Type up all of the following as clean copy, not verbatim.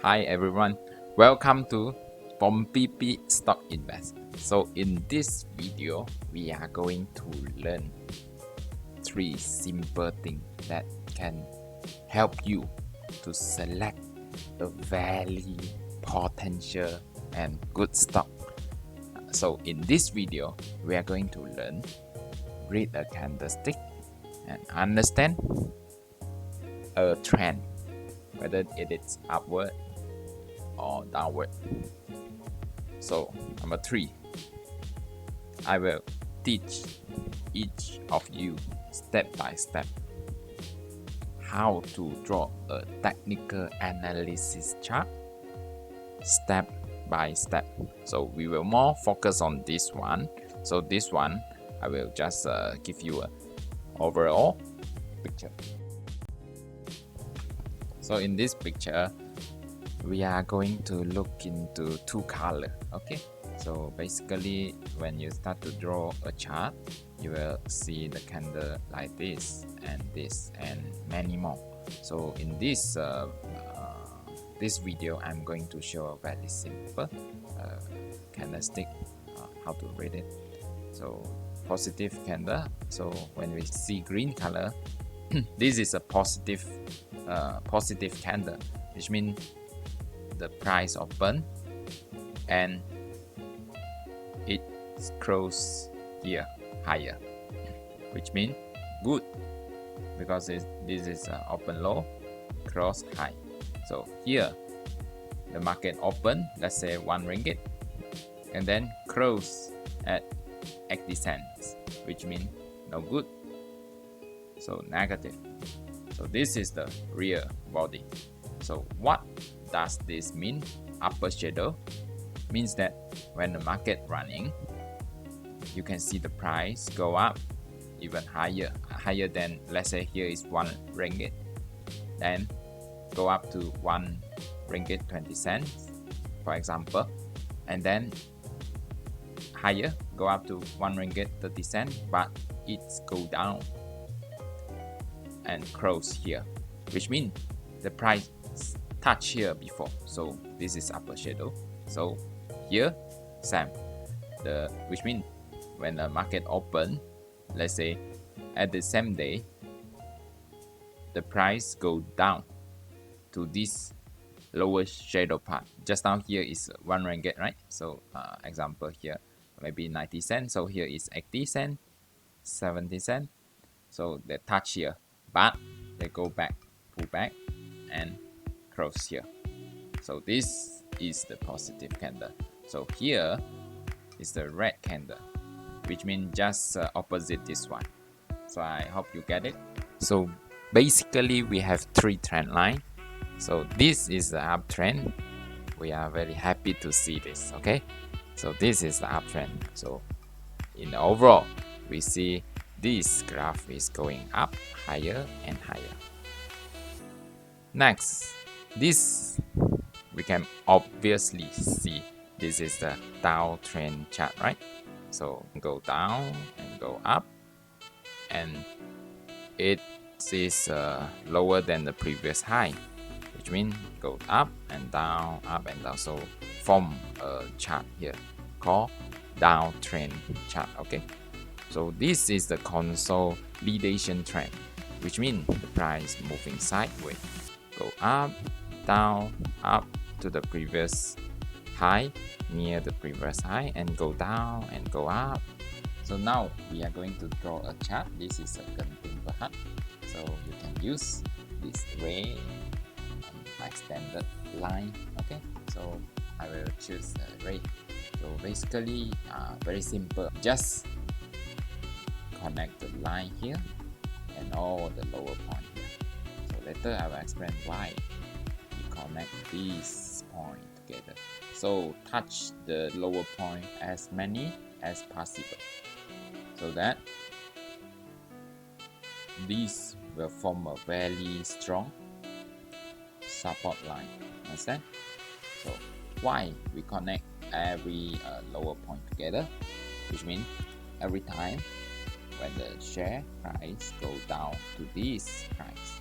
Hi everyone, welcome to PP Stock Invest. So in this video, we are going to learn 3 simple things that can help you to select a very potential and good stock. So in this video, we are going to learn, read a candlestick and understand a trend, whether it is upward or downward. So number 3, I will teach each of you step by step how to draw a technical analysis chart step by step. So we will more focus on this one. So this one I will just give you an overall picture. So in this picture, we are going to look into 2 colors. Okay, so basically when you start to draw a chart, you will see the candle like this and many more. So in this video, I'm going to show a very simple candlestick, how to read it. So positive candle. So when we see green color, this is a positive candle, which means the price open and it close here higher, which means good, because this is open low, close high. So here the market open, let's say 1 ringgit, and then close at 80 cents, which means no good, so negative. So this is the real body. So what does this mean? Upper shadow means that when the market running, you can see the price go up even higher than, let's say here is 1 ringgit, then go up to 1 ringgit 20 cents, for example, and then higher, go up to 1 ringgit 30 cents, but it's go down and close here, which means the price touch here before. So this is upper shadow. So here same, which means when the market open, let's say at the same day, the price go down to this lower shadow part. Just now here is 1 ringgit, right? So example here maybe 90 cents, so here is 80 cents, 70 cents. So they touch here, but they go back, pull back and close here. So this is the positive candle. So here is the red candle, which means just opposite this one. So I hope you get it. So basically we have 3 trend line. So this is the uptrend. We are very happy to see this. Okay, so this is the uptrend. So in the overall, we see this graph is going up higher and higher. Next, this we can obviously see this is the downtrend chart, right? So go down and go up, and it is lower than the previous high, which means go up and down, so form a chart here called downtrend chart. Okay, so this is the consolidation trend, which means the price moving sideways, go up, down, up to the previous high, near the previous high, and go down and go up. So now we are going to draw a chart. This is a Genting Berhad, so you can use this way like standard line. Okay, so I will choose a ray. So basically very simple, just connect the line here and all the lower point here. So later I will explain why we connect these points together. So touch the lower point as many as possible, so that these will form a very strong support line. Understand? So why we connect every lower point together, which means every time when the share price go down to this price,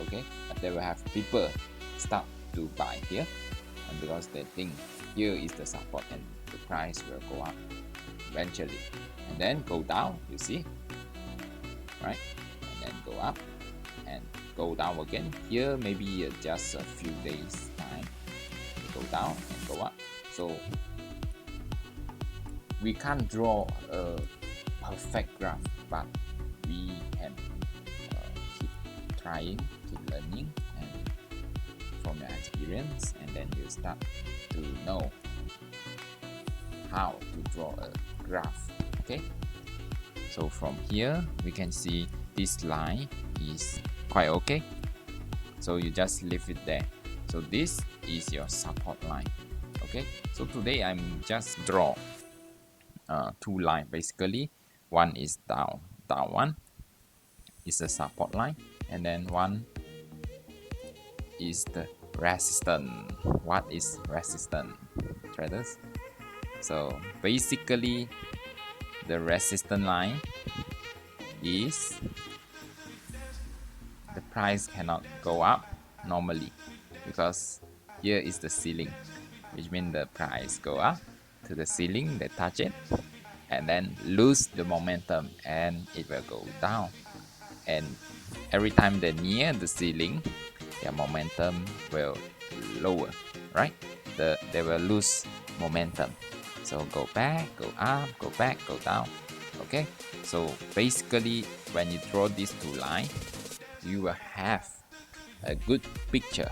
okay, they will have people start to buy here, and because they think here is the support and the price will go up eventually, and then go down, you see, right? And then go up and go down again. Here maybe just a few days time, go down and go up. So we can't draw a perfect graph, but we can keep trying, keep learning, and from your experience, and then you start to know how to draw a graph. Okay, so from here we can see this line is quite okay, so you just leave it there. So this is your support line. Okay, so today I'm just draw two lines basically. One is down one is a support line, and then one is the resistance. What is resistance, traders? So basically the resistance line is the price cannot go up normally, because here is the ceiling, which means the price go up to the ceiling, they touch it and then lose the momentum and it will go down, and every time they're near the ceiling their momentum will lower, right? They will lose momentum, so go back, go up, go back, go down. Okay, so basically when you draw these two lines, you will have a good picture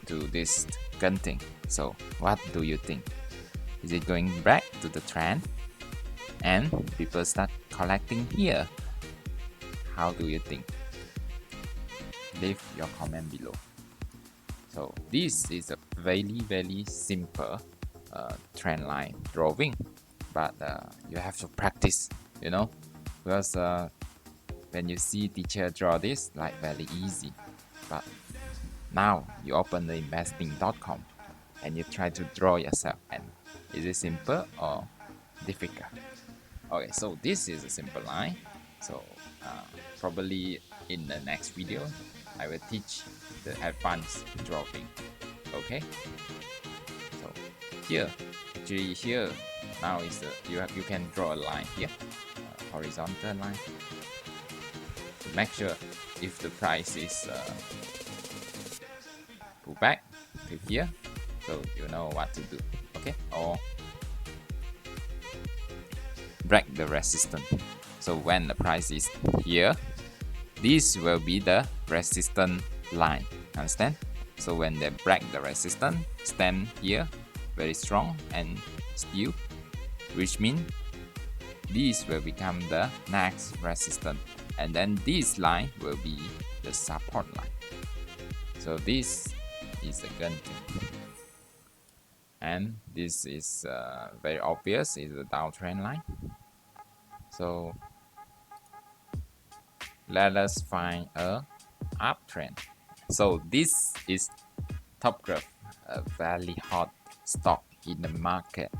to this gunting. So what do you think? Is it going back to the trend and people start collecting here? How do you think? Leave your comment below. So this is a very simple trend line drawing, but you have to practice, you know, because when you see teacher draw this like very easy, but now you open the investing.com and you try to draw yourself, and is it simple or difficult? Okay, so this is a simple line. So probably in the next video I will teach the advanced drawing. Okay, so here actually here now is you can draw a line here, horizontal line, to make sure if the price is pull back to here, so you know what to do. Okay, or break the resistance. So when the price is here, this will be the resistance line, understand? So when they break the resistance, stand here very strong and still, which means this will become the next resistance, and then this line will be the support line. So this is the gun thing, and this is very obvious, is the downtrend line. So let us find a uptrend. So this is Top Graph, a very hot stock in the market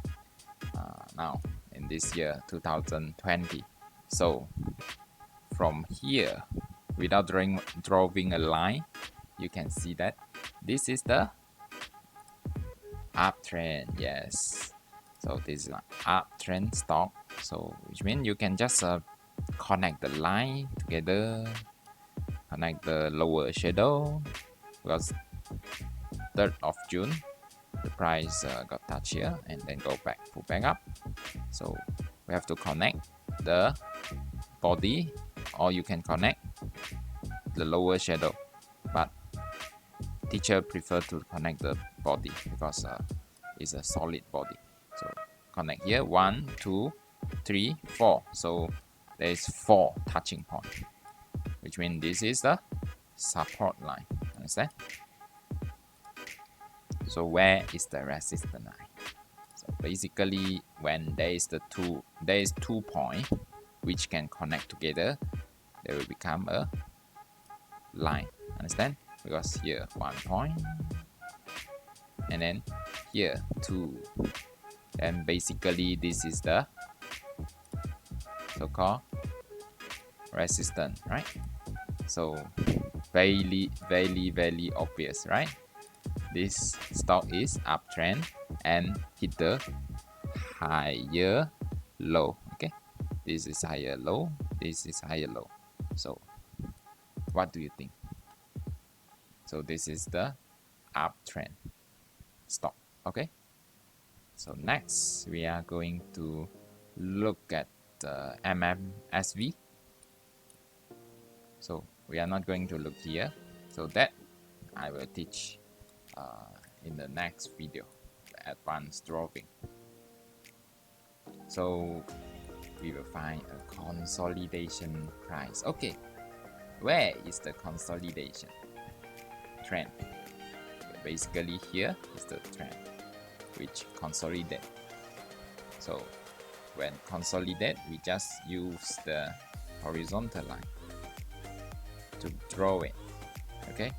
now in this year 2020. So from here, without drawing a line, you can see that this is the uptrend. Yes, so this is an uptrend stock, so which means you can just connect the line together, connect the lower shadow, because 3rd of June the price got touched here and then go back, pull back up. So we have to connect the body, or you can connect the lower shadow, but teacher prefer to connect the body because it's a solid body. So connect here, 1 2 3 4, so there is 4 touching points, which means this is the support line, understand? So where is the resistance line? So basically when there is 2 points which can connect together, they will become a line, understand? Because here 1 point, and then here 2, and basically this is the so-called resistance, right? So very obvious, right? this stock is uptrend and hit the higher low. Okay, this is higher low, this is higher low. So what do you think? So this is the uptrend stock. Okay, so next we are going to look at the MMSV. So we are not going to look here, so that I will teach in the next video, the advanced dropping. So we will find a consolidation price. Okay, where is the consolidation trend? Basically here is the trend which consolidate. So when consolidate, we just use the horizontal line to draw it. Okay,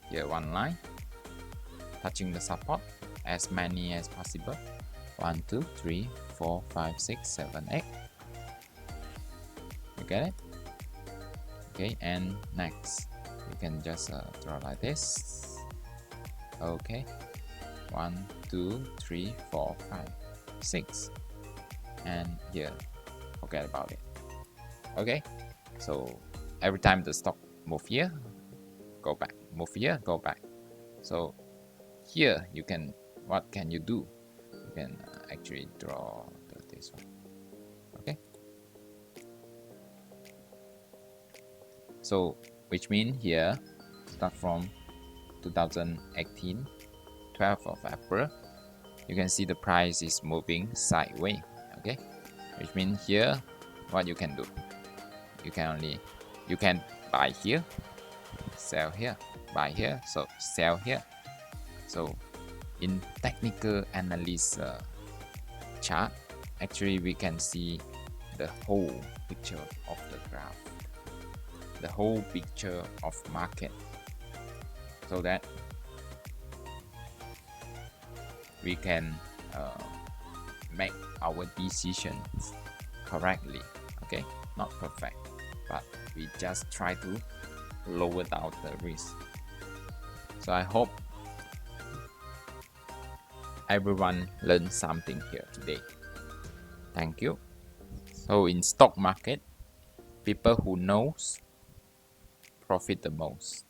here one line touching the support, as many as possible. 1 2 3 4 5 6 7 8. You get it? Okay, and next you can just draw like this. Okay, 1 2 3 4 5 6, and here forget about it. Okay, so every time the stock move here, go back, move here, go back. So here you can, what can you do? You can actually draw this one. Okay, so which means here start from 2018 12th of April, you can see the price is moving sideways. Okay, which means here what you can do, you can buy here, sell here, buy here, so sell here. So in technical analysis chart, actually we can see the whole picture of the graph, the whole picture of market, so that we can make our decisions correctly. Okay, not perfect, but we just try to lower down the risk. So I hope everyone learned something here today. Thank you. So in stock market, people who knows profit the most.